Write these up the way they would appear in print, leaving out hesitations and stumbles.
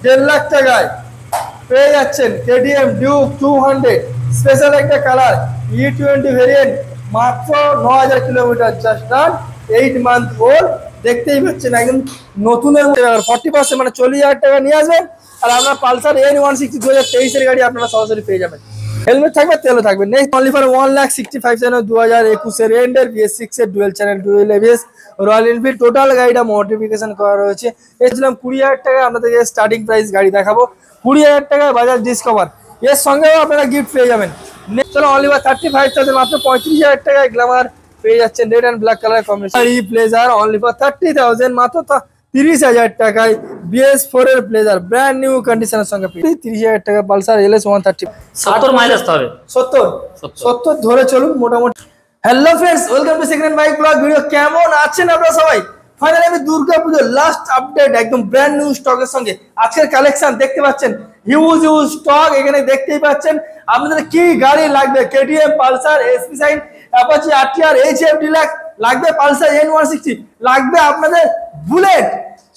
1.5 লাখ টাকায় পেয়ে যাচ্ছেন কেটিএম ডিউক 200 স্পেশাল একটা কালার E20 ভেরিয়েন্ট, মাত্র 9000 kilometre, just run 8 month old. দেখতেই পাচ্ছেন একদম নতুনের 40%, মানে 40,000 টাকা নিয়ে আসবেন আর আপনার পালসার N160 2023 এর গাড়ি আপনারা সরাসরি পেয়ে যাবেন। হেলমেট থাকবে, তেলও থাকবে। নেক্সট অনলি ফর 1,65,000 2021 এর এন্ডের BS6 এর dual channel dual ABS royal Enfield total গাড়িটা মডিফিকেশন করা রয়েছে। এসেছিলাম 20,000 টাকা, আপনাদেরকে স্টার্টিং প্রাইস গাড়ি দেখাবো 20,000 টাকায় বাজাজ ডিসকভার, এর সঙ্গেও আপনারা গিফট পেয়ে যাবেন। নেক্সট হলো অনলি ফর 35,000, মাত্র 35,000 টাকায় গ্ল্যামার পেয়ে যাচ্ছেন red and black colour combination. Pleasure only for 30,000, মাত্র 30,000 টাকায় BS4 এর প্লেজার ব্র্যান্ড নিউ কন্ডিশনের সঙ্গে 30,000 টাকা পালসার LS 130 70 মাইলেজ হবে, 70 ধরে চলুন মোটামুটি। Hello friends, welcome to second bike blog video. কেমন আছেন আপনারা সবাই? ফাইনালি আমি দুর্গাপুজোর লাস্ট আপডেট একদম ব্র্যান্ড নিউ স্টকের সঙ্গে আজকের কালেকশন দেখতে পাচ্ছেন, হিউজ স্টক এখানে দেখতেই পাচ্ছেন। আপনাদের কি গাড়ি লাগবে? KTM, Pulsar, SP Shine, Apache RTR, HF Deluxe লাগবে, পালসার N160 লাগবে, আপনাদের বুলেট,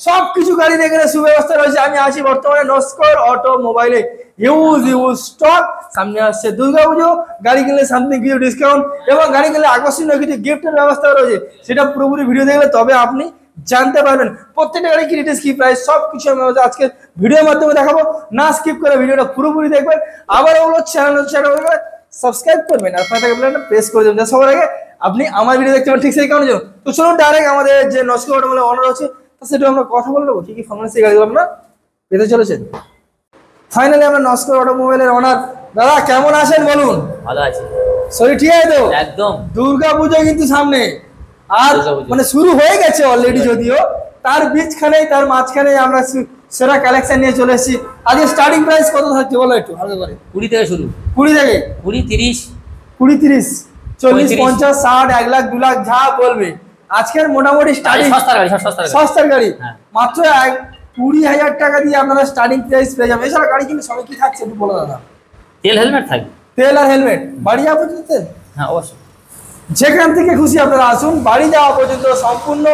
সবকিছু গাড়ির এখানে সুব্যবস্থা রয়েছে। আমি আছি বর্তমানে নস্কর অটোমোবাইলে। হিউজ স্টক, সামনে আসছে দুর্গাপুজো, গাড়ি কিনলে সামনে কিছু ডিসকাউন্ট এবং গাড়ি কিনলে আকর্ষণীয় কিছু গিফটের ব্যবস্থা রয়েছে। সেটা পুরোপুরি ভিডিও দেখলে তবে আপনি জানতে পারবেন প্রত্যেকটা গাড়ি কি রেট, কি প্রাইস, সবকিছু আমি আজকে ভিডিওর মাধ্যমে দেখাবো। না স্কিপ করে ভিডিওটা পুরোপুরি দেখবেন। আবার ওগুলো চ্যানেল সাবস্ক্রাইব করবেন আর পাশে বেলটা প্রেস করে দেবেন, সবার আগে আপনি আমার ভিডিও দেখতে পাবেন ঠিক সেই কারণে। তো চলুন ডাইরেক্ট আমাদের যে নস্কর অটোমোবাইল অনার আছে সেটা আমরা কথা বলে নেবো, কি কি ফরমালিটি গাড়িগুলো আমরা পেতে চলেছেন। ফাইনালি আমরা নস্কর অটোমোবাইলের অনার দাদা, কেমন আছেন বলুন? ভালো আছি। শরীর ঠিক আছে তো? একদম। দুর্গাপুজো কিন্তু সামনে, আর মানে শুরু হয়ে গেছে অলরেডি, যদিও তার তার মাঝখানে আমরা সেরা কালেকশন নিয়ে চলে এসেছি। আজকে স্টার্টিং প্রাইস কত থাকছে বলো একটু ভালো করে। 20 থেকে শুরু, 20 থেকে 20, 30, 20, 30, 40, 50, 60, 1 লাখ 2 লাখ যা বলবে। আজকের মোটামুটি স্টার্টিং সস্তার গাড়ি মাত্র 20,000 টাকা দিয়ে আপনারা স্টার্টিং প্রাইস পেয়ে যাবেন। এছাড়া গাড়ি কিন্তু সঙ্গে কি থাকছে একটু বলো দাদা। তেল হেলমেট থাকবে, তেল আর হেলমেট বাড়ি যাওয়া পর্যন্ত। হ্যাঁ অবশ্যই, যেখান থেকে খুশি আপনারা আসুন, বাড়ি যাওয়া পর্যন্ত সম্পূর্ণ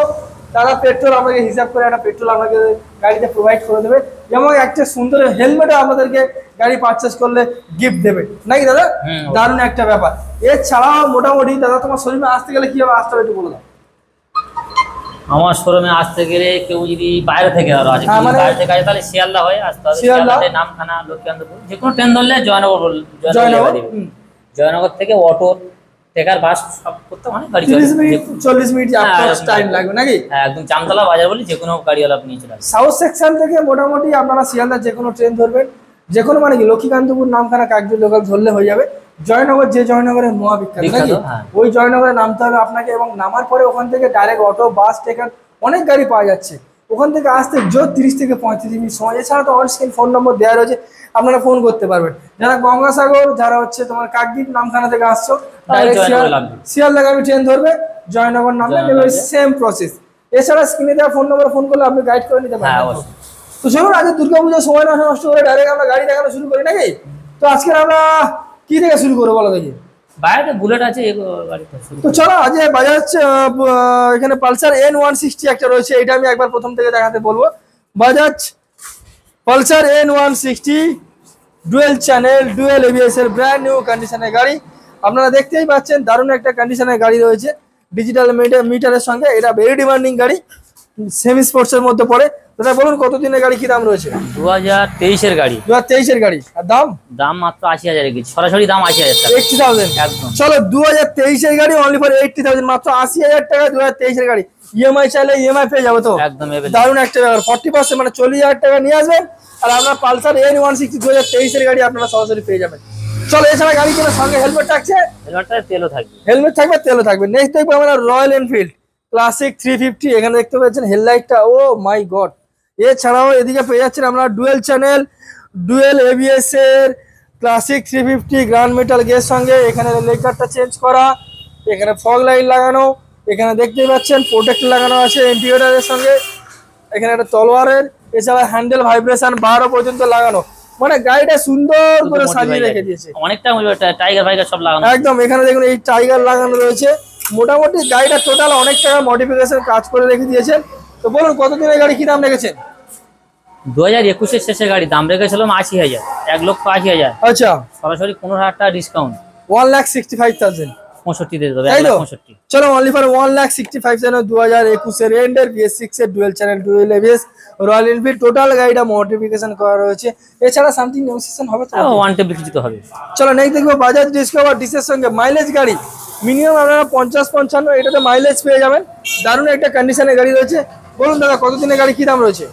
তারা পেট্রোল আপনাকে হিসাব করে একটা পেট্রোল আপনাকে গাড়িতে প্রোভাইড করে দেবে এবং একটা সুন্দর হেলমেটও আমাদেরকে গাড়ি পারচেস করলে গিফট দেবে, নাকি দাদা? দারুণ একটা ব্যাপার। এছাড়াও মোটামুটি দাদা তোমার শোরুমে আসতে গেলে কিভাবে আসতে হবে একটু বলে দাও। আমার শোরুমে আসতে গেলে কেউ যদি বাইরে থেকে আরো আসে, বাইরে থেকে আসে তাহলে শিয়ালদা হয়ে আসতে হবে। শিয়ালদাতে নামখানা, লক্ষ্মীকান্তপুর, যে কোনো ট্রেন ধরলে জয়নগর থেকে অটো টেকার বাস সব করতে মানে গাড়ি 30 মিনিট 40 মিনিট টাইম লাগবে নাকি? হ্যাঁ একদম জামতলা বাজার বলি, যে কোনো গাড়িওয়ালা আপনি চলে আসবেন। সাউথ সেকশন থেকে মোটামুটি আপনারা শিয়ালদা যে কোনো ট্রেন ধরবেন, যে কোনো মানে কি লক্ষ্মীকান্তপুর, নামখানা, কাকদ্বীপ লোকাল ধরলে হয়ে যাবে। জয়নগর, যে জয়নগরের মহাবিখ্যাত নাকি, ওই জয়নগরে নামতে হবে আপনাকে এবং নামার পরে ওখান থেকে ডাইরেক্ট অটো, বাস, টেকার অনেক গাড়ি পাওয়া যাচ্ছে। ওখান থেকে আসতে 30 থেকে 35 মিনিট সময়। এছাড়া তো অন স্ক্রিন ফোন নম্বর দেওয়া রয়েছে, আপনারা ফোন করতে পারবেন। যারা গঙ্গাসাগর, যারা হচ্ছে তোমার কাকদ্বীপ, নামখানা থেকে আসছো, ডাইরেক্ট শিয়ালদা গাড়ি ট্রেন ধরবে, জয়নগর নামবে, সেম প্রসেস। এছাড়া স্ক্রিনে দেওয়া ফোন নম্বরে ফোন করলে আপনি গাইড করে নিতে পারবেন। তো চলুন আজকে দুর্গাপুজোর সময় নষ্ট করে ডাইরেক্ট আমরা গাড়ি দেখানো শুরু করি নাকি? তো আজকে আমরা কি থেকে শুরু করবো বলো দেখি। বাইরে বুলেট আছে, তো চলো আজকে বাজাজ এখানে পালসার N160 একটা রয়েছে, এটা আমি একবার প্রথম থেকে দেখাতে বলবো। Bajaj Pulsar N160 dual channel dual ABS এর ব্র্যান্ড নিউ কন্ডিশনের গাড়ি আপনারা দেখতেই পাচ্ছেন। দারুণ একটা কন্ডিশনের গাড়ি রয়েছে ডিজিটাল মিটারের সঙ্গে। এটা ভেরি ডিমান্ডিং গাড়ি, সেমি স্পোর্টসের মধ্যে পড়ে। দাদা বলুন কত দিনের গাড়ি, কি দাম রয়েছে? 2023 এর গাড়ি। 2023 এর গাড়ি। আর দাম মাত্র 80,000 এর কিছু, সরাসরি দাম 80,000 টাকা, 80,000 একদম। চলো 2023 এর গাড়ি অনলি ফর 80,000, মাত্র 80,000 টাকা 2023 এর গাড়ি। EMI চাইলে EMI পেয়ে যাবে তো একদম। দারুণ একটা ব্যাপার। 40% মানে 40,000 টাকা নিয়ে আসবেন আর আপনার পালসার N160 2023 এর গাড়ি আপনারা সরাসরি পেয়ে যাবেন। চলো এছাড়া গাড়ি কেনার সঙ্গে হেলমেট থাকছে, হেলমেট থাকবে, তেলও থাকবে। নেক্সট দেখবো আমরা রয়্যাল এনফিল্ড ক্লাসিক 350। এখানে দেখতে পাচ্ছেন হেডলাইটটা, ও মাই গড। এছাড়াও এদিকে পেয়ে যাচ্ছেন আমরা ডুয়েল চ্যানেল ডুয়েল ABS এর ক্লাসিক 350 গ্র্যান্ড মেটাল গের সঙ্গে। এখানে লেকারটা চেঞ্জ করা, এখানে ফগ লাইট লাগানো, এখানে দেখতেই পাচ্ছেন প্রোটেক্টর লাগানো আছে ইন্ডিকেটরের সঙ্গে, এখানে একটা তলোয়ারের। এছাড়া হ্যান্ডেল ভাইব্রেশন 12 পর্যন্ত লাগানো, মানে গাড়িটা সুন্দর করে সাজিয়ে রেখে দিয়েছে। অনেকটা টাইগার ফাইগার সব লাগানো একদম। এখানে দেখুন এই টাইগার লাগানো রয়েছে। মোটামুটি গাড়িটা টোটাল অনেক টাকা মডিফিকেশন কাজ করে রেখে দিয়েছেন। তো বলুন কত দিনের গাড়ি, কি দাম রেখেছেন? 2021-এর শেষের গাড়ি, দাম রেখেছিলাম 80,000, 1,80,000। আচ্ছা, সরাসরি 15,000 টাকা ডিসকাউন্ট, 1,65,000 65 দিয়ে দেবে, তাই তো? 1,65,000। চলো অনলি ফর 1,65,000 2021 এর এন্ডের BS6 এর dual channel dual ABS royal Enfield total গাড়িটা মডিফিকেশন করা রয়েছে। এছাড়া সামথিং নেগোসিয়েশন হবে তো? ওয়ান টেপ বিক্রি তো হবে। চলো নেক্সট দেখবো বাজাজ ডিসকভার ডিসের সঙ্গে মাইলেজ গাড়ি, মিনিমাম আপনারা 50-55 এটাতে মাইলেজ পেয়ে যাবেন। দারুণ একটা কন্ডিশনের গাড়ি রয়েছে। বলুন দাদা কত দিনের গাড়ি, কি দাম রয়েছে?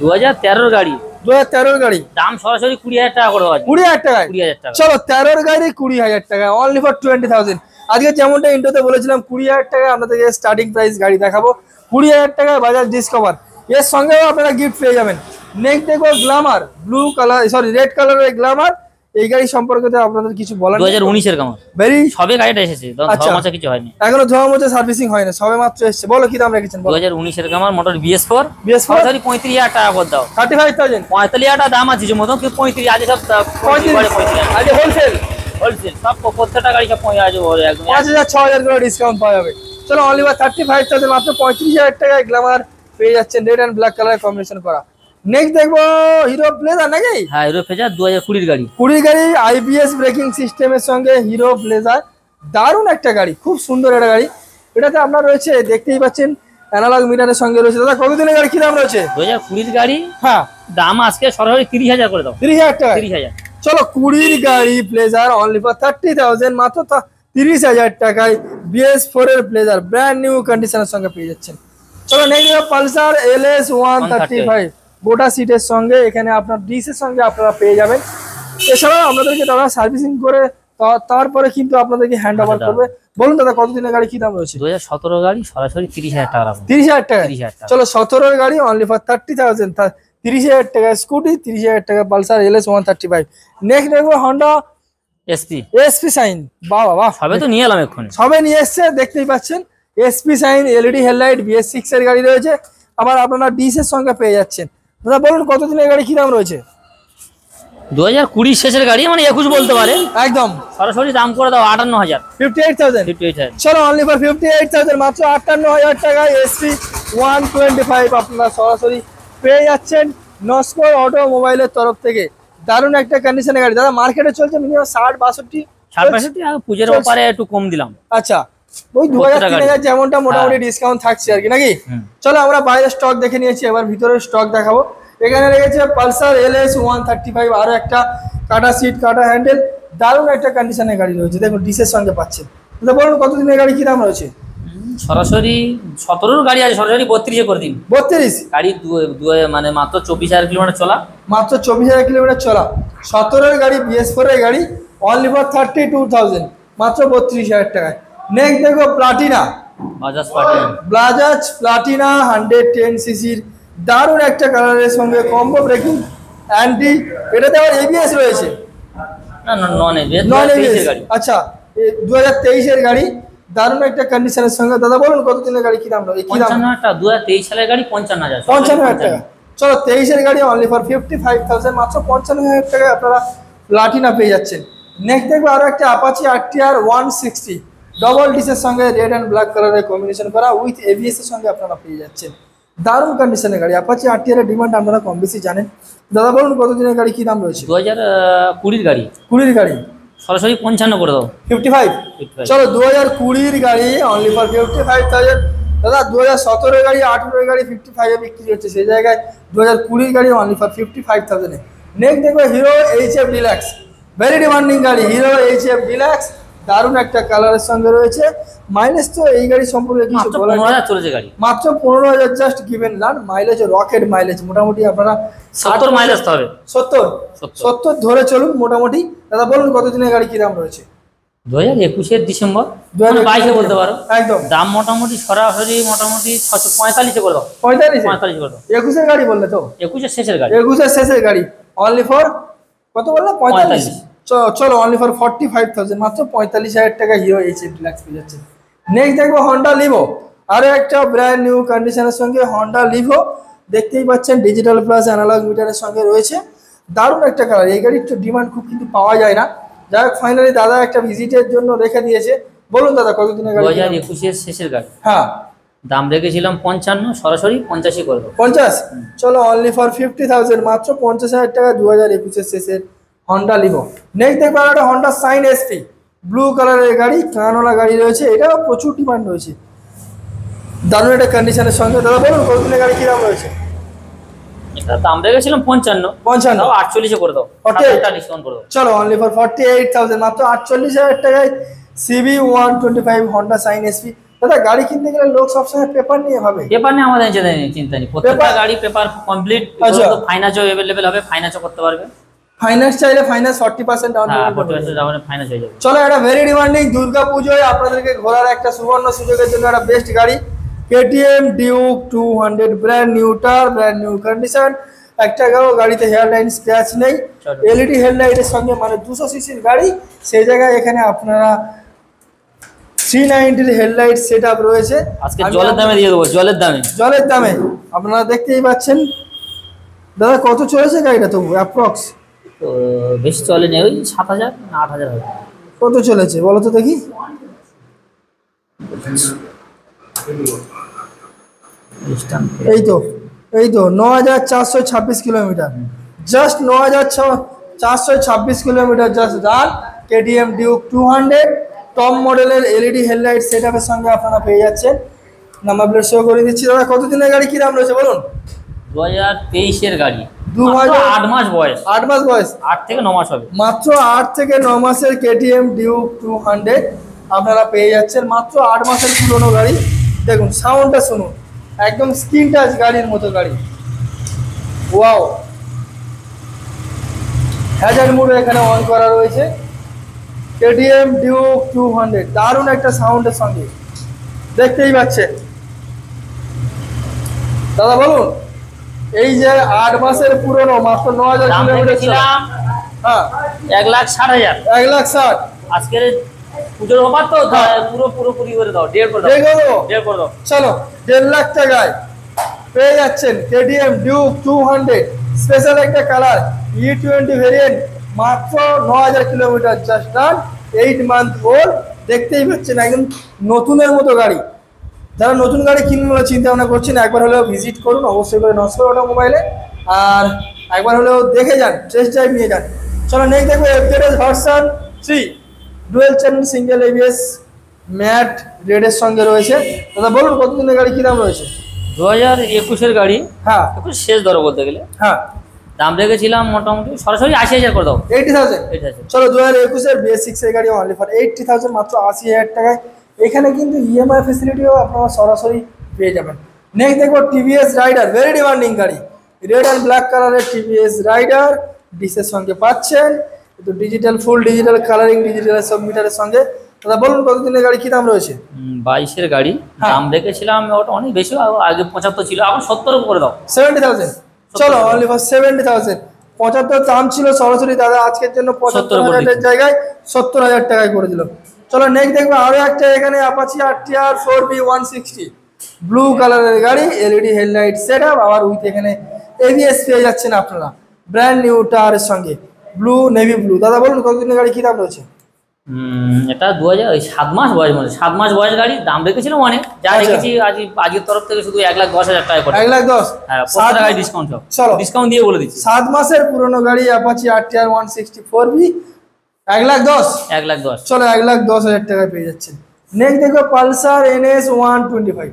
2013-এর গাড়ি, 2013 গাড়ি, দাম সরাসরি 20,000 টাকা করে হবে। 20,000 টাকায়? 20,000 টাকা। চলো 13 গাড়ি 20,000 টাকা, অনলি ফর 20,000। আজকে যেমনটা ইন্ট্রোতে বলেছিলাম 20,000 টাকায় আপনাদেরকে স্টার্টিং প্রাইস গাড়ি দেখাবো। 20,000 টাকায় বাজাজ ডিসকভার, এর সঙ্গেও আপনারা গিফট পেয়ে যাবেন। নেক্সট দেখবো Glamour, blue colour sorry red কালারের গ্ল্যামার। এই গাড়ি সম্পর্কে তো আপনাদের কিছু বলার? 2019-এর গ্ল্যামার, ভেরি সবে গাড়িটা এসেছে, আচ্ছা, ধোয়া মোছা কিছু হয়নি, এখনো ধোয়া মোছা সার্ভিসিং হয় না, সবে মাত্র এসেছে। বলো কি দাম রেখেছেন? 2019-এর গ্ল্যামার, মোটর BS4, BS4 সরাসরি 35,000 টাকা করে দাও। 35,000, 45,000 টাকা দাম আছে যে মতন, কিন্তু 35 আজ সব 35,000 আজকে হোলসেল হোলসেল সব প্রত্যেকটা গাড়ি সব 50,000 একদম 5,000-6,000 করে ডিসকাউন্ট পাওয়া যাবে। চলো অনলি ফর 35,000 মাত্র 35,000 টাকায় গ্ল্যামার পেয়ে যাচ্ছেন, red and black colour combination করা। নেক্সট দেখবো হিরো প্লেজার নাকি? হ্যাঁ, হিরো প্লেজার 2020-এর গাড়ি, 20 গাড়ি, IBS ব্রেকিং সিস্টেমের সঙ্গে হিরো প্লেজার, দারুণ একটা গাড়ি, খুব সুন্দর একটা গাড়ি। এটাতে আপনার রয়েছে দেখতেই পাচ্ছেন অ্যানালগ মিটারের সঙ্গে রয়েছে। দাদা কতদিনের গাড়ি, কি দাম রয়েছে? 2020-এর গাড়ি, হ্যাঁ দাম আজকে সরাসরি 30,000 করে দাও। 30,000 টাকা? 30,000। চলো 20 গাড়ি প্লেজার অনলি ফর 30,000 মাত্র 30,000 টাকায় BS4 এর প্লেজার ব্র্যান্ড নিউ কন্ডিশনের সঙ্গে পেয়ে যাচ্ছেন। চলো নেক্সট পালসার LS 135 গোটা সিটের সঙ্গে, এখানে আপনার ডিসের সঙ্গে আপনারা পেয়ে যাবেন। এছাড়াও আপনাদেরকে তারা সার্ভিসিং করে তারপরে কিন্তু আপনাদেরকে হ্যান্ড ওভার করবে। বলুন দাদা কতদিনের গাড়ি, কি দাম রয়েছে? 2017 গাড়ি, সরাসরি 30,000 টাকা রাখুন। 30,000 টাকা? 30,000 টাকা। চলো 17 গাড়ি অনলি ফর 30,000, 30,000 টাকা স্কুটি, 30,000 টাকা পালসার LS 135। নেক্সট দেখবো হন্ডা SP সাইন, বাহ বাহ, সবে তো নিয়ে এলাম এক্ষুনি, সবে নিয়ে এসছে দেখতেই পাচ্ছেন। SP sign LED headlight BS6 এর গাড়ি রয়েছে, আবার আপনারা ডিসের সঙ্গে পেয়ে যাচ্ছেন। দাদা বলুন কতদিনের গাড়ি, কি দাম রয়েছে? 2020 শেষের গাড়ি, মানে 21 বলতে পারে একদম সরাসরি দাম করে দাও 58,000। 58,000। চলো অনলি ফর 58,000 মাত্র 58,000 টাকায় SP 125 আপনারা সরাসরি পেয়ে যাচ্ছেন নস্কর অটোমোবাইলের তরফ থেকে। দারুণ একটা কন্ডিশনের গাড়ি। দাদা মার্কেটে চলছে মিনিমাম 60-62। 60-62 পুজোর ব্যাপারে একটু কম দিলাম। আচ্ছা, ওই 2,000-3,000 যেমনটা মোটামুটি ডিসকাউন্ট থাকছে আর কি নাকি? চলো আমরা বাইরের স্টক দেখে নিয়েছি, এবার ভিতরের স্টক দেখাবো। এখানে রেখেছে পালসার LS 135, আরো একটা কাটা সিট কাটা হ্যান্ডেল, দারুণ একটা কন্ডিশনের গাড়ি রয়েছে। দেখুন ডিসের সঙ্গে পাচ্ছেন। দাদা বলুন কতদিনের গাড়ি, কি দাম রয়েছে? সরাসরি 17-র গাড়ি আছে, সরাসরি 32 করে দিন। 32 গাড়ি মানে মাত্র 24,000 কিলোমিটার চলা, মাত্র 24,000 কিলোমিটার চলা। 17-এর গাড়ি BS4 এর গাড়ি অনলি ফর 32,000 মাত্র 32,000 টাকায়। নেক্সট দেখো প্লাটিনা, বাজাজ প্লাটিনা 110 সিসির দারুণ একটা কালারের সঙ্গে কম্বো ব্রেকিং অ্যান্টি, এটাতে আবার ABS রয়েছে। না নন ABS গাড়ি। আচ্ছা 2023 এর গাড়ি, দারুণ একটা কন্ডিশনের সঙ্গে। দাদা বলুন কত দিনের গাড়ি, কি দাম রয়েছে? কি দাম? 2023 সালের গাড়ি 55,000। 55,000 টাকা। চলো 23 এর গাড়ি অনলি ফর 55,000 মাত্র 55,000 টাকায় আপনারা প্লাটিনা পেয়ে যাচ্ছেন। নেক্সট দেখবো আরো একটা অ্যাপাচি RTR 160 ডবল ডিসের সঙ্গে রেড এন্ড ব্ল্যাক কালারের কম্বিনেশন করা উইথ ABS এর সঙ্গে আপনারা পেয়ে যাচ্ছেন। দারুণ কন্ডিশনের গাড়ি। অ্যাপাচি RTR এর ডিমান্ড আপনারা কম বেশি জানেন। দাদা বলুন কত দিনের গাড়ি, কি দাম রয়েছে? 2020-র গাড়ি, 20-র গাড়ি সরাসরি 55 করে দাও। 55। চলো 2020-র গাড়ি অনলি ফর 55,000। দাদা 2017-এর গাড়ি 18-এর গাড়ি 55-এ বিক্রি হচ্ছে, সেই জায়গায় 2020-র গাড়ি অনলি ফর 55,000-এ। নেক্সট দেখবো hero HF deluxe, very demanding গাড়ি হিরো HF ডিলাক্স, দারুণ একটা কালারের সঙ্গে রয়েছে। মাইলেজ তো এই গাড়ি সম্পর্কে কিছু বলার নেই, 15,000 চলেছে গাড়ি, মাত্র 15,000 জাস্ট গিভেন লান। মাইলেজ রকেট মাইলেজ, মোটামুটি আপনারা 70 মাইলেজ হবে, 70 ধরে চলুন মোটামুটি। দাদা বলুন কত দিনের গাড়ি, কি দাম রয়েছে? 2021-এর ডিসেম্বর, 22-এ বলতে পারো একদম। দাম মোটামুটি সরাসরি মোটামুটি 45 করে দাও। 45 করে দাও। 21-এর গাড়ি বললে তো? 21-এর শেষের গাড়ি, 21-এর শেষের গাড়ি অনলি ফর কত বললে? 45। চলো অনলি ফর 45,000 মাত্র 45,000 টাকা হিরো HF ডিলাক্স পেয়ে যাচ্ছে। নেক্সট দেখবো হন্ডা লিভো, আরো একটা ব্র্যান্ড নিউ কন্ডিশনের সঙ্গে হন্ডা লিভো, দেখতেই পাচ্ছেন ডিজিটাল প্লাস অ্যানালগ মিটারের সঙ্গে রয়েছে। দারুণ একটা কালার। এই গাড়ির তো ডিমান্ড খুব কিন্তু পাওয়া যায় না, যাই হোক ফাইনালি দাদা একটা ভিজিটের জন্য রেখে দিয়েছে। বলুন দাদা কত দিনের গাড়ি? 2021-এর শেষের গাড়ি, হ্যাঁ দাম রেখেছিলাম 55, সরাসরি 85 করে দাও। 50? চলো অনলি ফর 50,000, মাত্র 50,000 টাকা 2021-এর শেষের হন্ডা লিভো। নেক্সট দেখবো একটা হন্ডা সাইন এসপি, ব্লু কালারের গাড়ি, কানওয়ালা গাড়ি রয়েছে, এটাও প্রচুর ডিমান্ড রয়েছে, দারুণ একটা কন্ডিশনের সঙ্গে। দাদা বলুন কত দিনের গাড়ি কি দাম রয়েছে? এটা দাম রেখেছিলাম 55, 48 করে দাও, 48 ডিসকাউন্ট করে দাও। চলো অনলি ফর 48,000, মাত্র 48,000 টাকায় সিবি 125 হন্ডা সাইন এসপি। দাদা গাড়ি কিনতে গেলে লোক সবসময় পেপার নিয়ে ভাবে। পেপার নিয়ে আমাদের চিন্তা নেই, প্রত্যেকটা গাড়ি পেপার কমপ্লিট। ফাইন্যান্সও अवेलेबल হবে, ফাইন্যান্সও করতে পারবে। ফাইন্যান্স চাইলে ফাইন্যান্স 40% ডাউন পেমেন্ট, ফাইন্যান্স হয়ে যাবে। চলো এটা ভেরি ডিমান্ডিং দুর্গাপুজোয় আপনাদেরকে ঘোরার একটা সুবর্ণ সুযোগের জন্য একটা বেস্ট গাড়ি, কেটিএম ডিউক 200, ব্র্যান্ড নিউ টার, ব্র্যান্ড নিউ কন্ডিশন, একটা গাড়িতে হেয়ারলাইন স্ক্র্যাচ নেই, এলইডি হেডলাইটের সঙ্গে, মানে 200 সিসির গাড়ি, সেই জায়গায় এখানে আপনারা 390 হেডলাইট সেট আপ রয়েছে। আজকে জলের দামে দিয়ে দেবো, জলের দামে আপনারা দেখতেই পাচ্ছেন। দাদা কত চলেছে গাড়িটা তবু অ্যাপ্রক্স? তো বেশি চলেনি, ওই 7,000 না 8,000 হবে। কত চলেছে বলো তো দেখি? এই তো 9,426 kilometre, just 9,426 kilometre just run. KTM Duke 200 top মডেলের এলইডি হেডলাইট সেট আপের সঙ্গে আপনারা পেয়ে যাচ্ছেন। নাম্বার প্লেট শো করে দিচ্ছি। দাদা কত দিনের গাড়ি কি দাম রয়েছে বলুন? 2023-এর গাড়ি, 8 মাস বয়স, 8 মাস বয়স, 8 থেকে 9 মাস হবে, মাত্র 8 থেকে 9 মাসের কেটিএম ডিউক 200 আপনারা পেয়ে যাচ্ছেন, মাত্র 8 মাসের পুরনো গাড়ি। দেখুন সাউন্ডটা শুনুন, একদম স্ক্রিন টাচ গাড়ির মতো গাড়ি। ওয়াও, হ্যাজার্ড মোড এখানে অন করা রয়েছে। কেটিএম ডিউক 200 দারুণ একটা সাউন্ডের সঙ্গে, দেখতেই পাচ্ছেন। দাদা বলুন, এই যে 8 মাসের পুরনো, মাত্র 9,000 কিলোমিটার ছিলাম, হ্যাঁ 1,60,000, 1,60,000। আজকের পুজোর অফার তো পুরোপুরি করে দাও, 1.5 করে দাও। চলো 1.5 লাখ টাকায় পেয়ে যাচ্ছেন কেটিএম ডিউক 200, স্পেশাল একটা কালার, E20 ভেরিয়েন্ট, মাত্র 9,000 kilometre just run, 8 month old. দেখতেই পাচ্ছেন একদম নতুনের মতো গাড়ি। যারা নতুন গাড়ি কিনবে চিন্তা ভাবনা করছেন, একবার হলেও ভিজিট করুন, অবশ্যই করে নষ্ট ওটা মোবাইলে, আর একবার হলেও দেখে যান, টেস্ট ড্রাইভ নিয়ে যান। চলো নেক্সট দেখবো FZS version 3, dual channel single ABS, matte রেডের সঙ্গে রয়েছে। দাদা বলুন কত দিনের গাড়ি কি দাম রয়েছে? 2021-এর গাড়ি, হ্যাঁ 21 শেষ ধরো বলতে গেলে, হ্যাঁ দাম রেখেছিলাম মোটামুটি সরাসরি 80,000 করে দাও, 80,000। 80,000। চলো 2021-এর BS6 এর গাড়ি অনলি ফর 80,000, মাত্র 80,000 টাকায়। এখানে কিন্তু ইএমআই ফেসিলিটিও আপনারা সরাসরি পেয়ে যাবেন। নেক্সট দেখবো টিভিএস রাইডার, ভেরি ডিমান্ডিং গাড়ি, রেড অ্যান্ড ব্ল্যাক কালারের টিভিএস রাইডার, ডিসের সঙ্গে পাচ্ছেন, কিন্তু digital, full digital colouring, digital সব মিটারের সঙ্গে। দাদা বলুন কত দিনের গাড়ি কি দাম রয়েছে? 22-এর গাড়ি, দাম রেখেছিলাম ওটা অনেক বেশি, আগে 75 ছিল, এখন 70 করে দাও, 70,000। চলো অনলি ফর 70,000। 75 দাম ছিল সরাসরি, দাদা আজকের জন্য 75,000 জায়গায় 70,000 টাকায় করে দিল। চলো নেক্সট দেখবো আরো একটা, এখানে অ্যাপাচি RTR 4B 160, ব্লু কালারের গাড়ি, এলইডি হেডলাইট সেট আপ, আবার উইথ এখানে এবিএস পেয়ে যাচ্ছেন আপনারা, ব্র্যান্ড নিউ টায়ারের সঙ্গে, ব্লু নেভি ব্লু। দাদা বলুন কত দিনের গাড়ি কি দাম রয়েছে? এটা 7 মাস বয়স, মানে 7 মাস বয়স গাড়ি, দাম রেখেছিলাম অনেক, যা রেখেছি আজকের তরফ থেকে শুধু 1,10,000 টাকা করে, 1,10,000। হ্যাঁ 7 টাকায় ডিসকাউন্ট, চলো ডিসকাউন্ট দিয়ে বলে দিচ্ছি, 7 মাসের পুরনো গাড়ি অ্যাপাচি RTR 160 4B 1,10,000। 1,10,000। চলো 1,10,000 টাকায় পেয়ে যাচ্ছেন। নেক্সট দেখো Pulsar NS 125,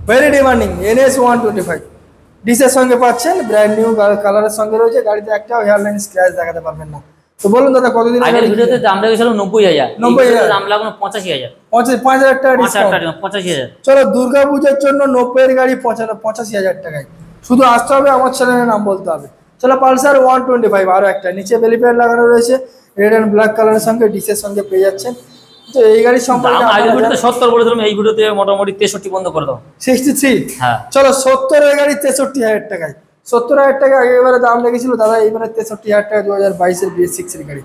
very demanding NS 125, ডিসের সঙ্গে পাচ্ছেন, ব্র্যান্ড নিউ কালারের সঙ্গে রয়েছে, গাড়িতে একটাও হেয়ারলাইন স্ক্র্যাচ দেখাতে পারবেন না। তো বলুন দাদা কতদিন আগের ভিডিওতে দাম রেখেছিলাম 90,000, 90,000 দাম লাগলো 85,000, 5,000 টাকা ডিসকাউন্ট, 85,000। চলো দুর্গাপূজার জন্য 90 এর গাড়ি 85,000 টাকায়, শুধু আসতে হবে, আমার চ্যানেলের নাম বলতে হবে। চলো পালসার 125, আরো একটা, নিচে বেলিপ্যাড লাগানো রয়েছে, রেড এন্ড ব্ল্যাক কালারের সঙ্গে, ডিসের সঙ্গে পেয়ে যাচ্ছেন। তো এই গাড়ির সম্পর্কে আগের ভিডিওতে 70 বলেছিলাম, এই ভিডিওতে মোটামুটি 63 বন্ধ করে দাও, 63। হ্যাঁ চলো 70 এর গাড়ি 63,000 টাকায়, 70,000 টাকা এবারে দাম লেগেছিল দাদা, এইবারে 63,000 টাকা 2022-এর BS6 এর গাড়ি।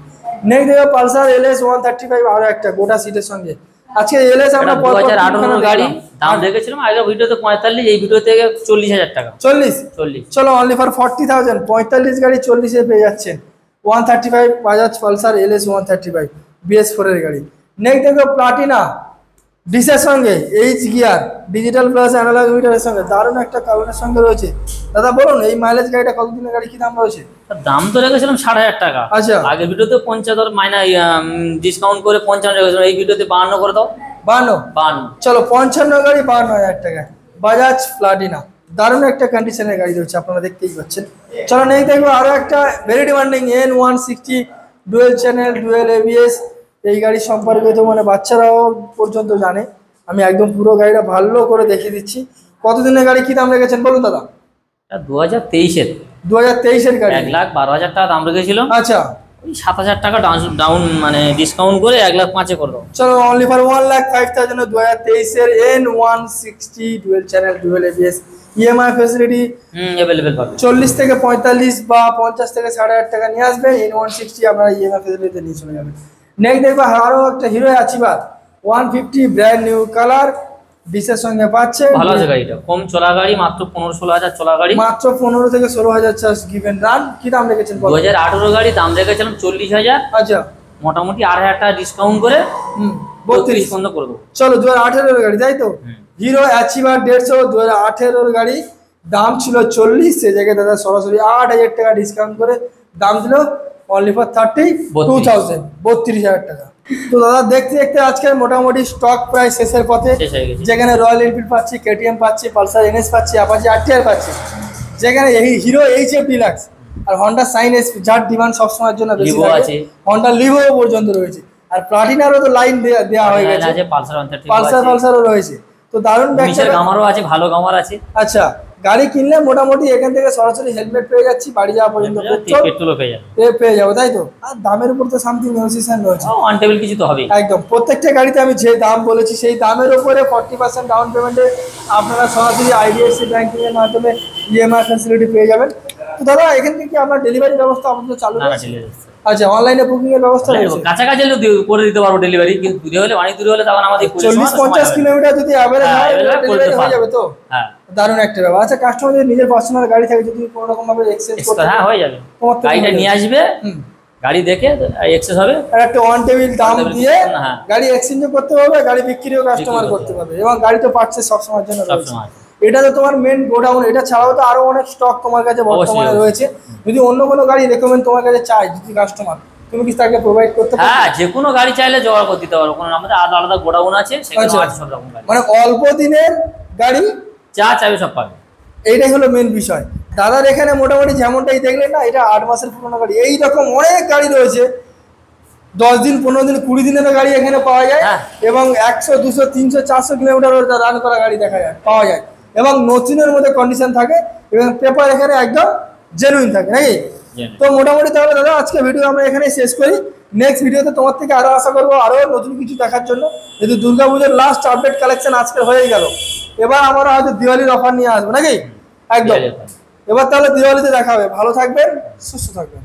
নেক্সট দেখো পালসার LS 135, আরো একটা গোটা সিটের সঙ্গে। আজকে LS আমরা 2018 গাড়ি, দাম রেখেছিলাম আগের ভিডিওতে 45, এই ভিডিওতে 40,000 টাকা, 40। চলো অনলি ফর 40,000, 45 গাড়ি 40-এ পেয়ে যাচ্ছেন, 135 বাজাজ পালসার LS 135 BS4 এর গাড়ি। নেক্সট দেখো প্লাটিনা ডিসের সঙ্গে H gear digital plus analog মিটারের সঙ্গে দারুণ একটা কালারের সঙ্গে রয়েছে। দাদা বলুন এই মাইলেজ গাড়িটা কতদিনের গাড়ি, কি দাম রয়েছে? দাম তো রেখেছিলাম 6000 টাকা। আচ্ছা, আগের ভিডিওতে 75 মাইনা ডিসকাউন্ট করে 55 রেখেছিলাম, এই ভিডিওতে 52 করে দাও। 52। চলো 55 গাড়ি 52,000 টাকা, বাজাজ প্লাটিনা, দারুণ একটা কন্ডিশনের গাড়ি রয়েছে, আপনারা দেখতেই পাচ্ছেন। চলো নেই দেখবো আরো একটা very demanding N160 dual channel dual ABS। এই গাড়ি সম্পর্কে তো মানে বাচ্চারাও পর্যন্ত জানে, আমি একদম পুরো গাড়িটা ভালো করে দেখিয়ে দিচ্ছি। কতদিনের গাড়ি, কি দাম রেখেছেন বলুন দাদা? 2023 2023 গাড়ি, 1,12,000 টাকা দাম রেখেছিল। আচ্ছা, ওই 7,000 টাকা ডাউন মানে ডিসকাউন্ট করে 1,05,000 করে দাও। চলো only for 1,05,000 2023 N160 dual channel dual ABS, EMI facility available পাবে। 40 থেকে 45 বা 50 থেকে 6000 টাকা নিয়ে আসবে, N160 আপনারা EMI ফ্যাসিলিটিতে নিয়ে চলে যাবেন। নেক্সট দেখবো আরো একটা Hero Achiever 150 brand new colour, ডিসের সঙ্গে পাচ্ছে। ভালো আছে গাড়িটা, কম চলা গাড়ি, মাত্র 15-16 চলা গাড়ি, মাত্র 15 থেকে 16,000 চার্জ গিভেন রান। কি দাম রেখেছেন? 2018 গাড়ি, দাম রেখেছিলাম 40,000। আচ্ছা, মোটামুটি 8,000 টাকা ডিসকাউন্ট করে 32 পর্যন্ত করে দেবো। চলো 2018 গাড়ি তাই তো, হিরো অ্যাচিভার 150 2018 গাড়ি, দাম ছিল 40, সে জায়গায় দাদা সরাসরি 8,000 টাকা ডিসকাউন্ট করে দাম দিল অনলি ফর 32,000, 32,000 টাকা। তো দাদা দেখতে দেখতে আজকে মোটামুটি স্টক প্রায় শেষের পথে, শেষ হয়ে গেছে। যেখানে রয়্যাল এনফিল্ড পাচ্ছি, KTM পাচ্ছি, পালসার NS পাচ্ছি, অ্যাপাচি RTR পাচ্ছি, যেখানে এই হিরো HF ডিলাক্স আর হন্ডা সাইন SP যার ডিমান্ড সবসময়ের জন্য বেশি আছে, হন্ডা লিভো পর্যন্ত রয়েছে, আর প্লাটিনারও তো লাইন দেওয়া হয়ে গেছে, পালসারও রয়েছে। তো দারুণ ব্যাকচার গামারও আছে, ভালো গামার আছে। আচ্ছা, গাড়ি কিনলে মোটামুটি এখান থেকে সরাসরি হেলমেট পেয়ে যাচ্ছি, বাড়ি যাওয়া পর্যন্ত পেট্রোলও পেয়ে যাবো তাই তো। আর দামের উপর তো সামথিং নেগোসিয়েশন রয়েছে, অন টেবিল কিছু তো হবে একদম। প্রত্যেকটা গাড়িতে আমি যে দাম বলেছি সেই দামের উপরে 40% ডাউন পেমেন্টে আপনারা সরাসরি IDFC ব্যাংকিং এর মাধ্যমে EMI ফ্যাসিলিটি পেয়ে যাবেন। তো দাদা এখান থেকে আপনার ডেলিভারি ব্যবস্থা আমাদের চালু আছে? আচ্ছা, অনলাইনে বুকিং এর ব্যবস্থা রয়েছে, কাছাকাছি করে দিতে পারবো ডেলিভারি, কিন্তু দূরে হলে অনেক দূরে হলে তখন আমাদের 40-50 কিলোমিটার যদি অ্যাভারেজ হয় ডেলিভারি হয়ে যাবে তো। হ্যাঁ, দারুণ একটা ব্যাপার। আচ্ছা, কাস্টমারদের নিজের পার্সোনাল গাড়ি থাকে, যদি কোনো রকম ভাবে এক্সচেঞ্জ করতে, হ্যাঁ হয়ে যাবে, গাড়িটা নিয়ে আসবে, গাড়ি দেখে এক্সেস হবে, আর একটা অন টেবিল দাম দিয়ে গাড়ি এক্সচেঞ্জ করতে পারবে, গাড়ি বিক্রিও কাস্টমার করতে পারবে, এবং গাড়ি তো পাচ্ছে সব সময়ের জন্য রয়েছে। এটা তো তোমার মেন গোডাউন, এটা ছাড়াও তো আরো অনেক স্টক তোমার কাছে বর্তমানে রয়েছে। যদি অন্য কোনো গাড়ি রেকমেন্ড তোমার কাছে চাই যদি কাস্টমার, তুমি কি তাকে প্রোভাইড করতে পারবে? হ্যাঁ, যে কোনো গাড়ি চাইলে জোগাড় করে দিতে পারবো, কোনো আমাদের আলাদা গোডাউন আছে, সেখানে আছে সব রকম গাড়ি, মানে অল্প দিনের গাড়ি যা চাইবে সব পাবে। এইটাই হলো মেন বিষয়। দাদার এখানে মোটামুটি যেমনটাই দেখলেন না, এটা 8 মাসের পুরোনো গাড়ি, এইরকম অনেক গাড়ি রয়েছে, 10 দিন 15 দিন 20 দিনেরও গাড়ি এখানে পাওয়া যায়, এবং 100 200 300 400 কিলোমিটার রান করা গাড়ি পাওয়া যায়, এবং নতুনের মধ্যে কন্ডিশন থাকে, এবং পেপার এখানে একদম জেনুইন থাকে নাকি। তো মোটামুটি তাহলে দাদা আজকে ভিডিও আমরা এখানে শেষ করি। নেক্সট ভিডিওতে তোমার থেকে আরো আশা করবো আরো নতুন কিছু দেখার জন্য। যেহেতু দুর্গাপুজোর লাস্ট আপডেট কালেকশন আজকে হয়ে গেল, এবার আমরা হয়তো দিওয়ালির অফার নিয়ে আসবো নাকি, একদম। এবার তাহলে দিওয়ালিতে দেখা হবে। ভালো থাকবেন, সুস্থ থাকবেন।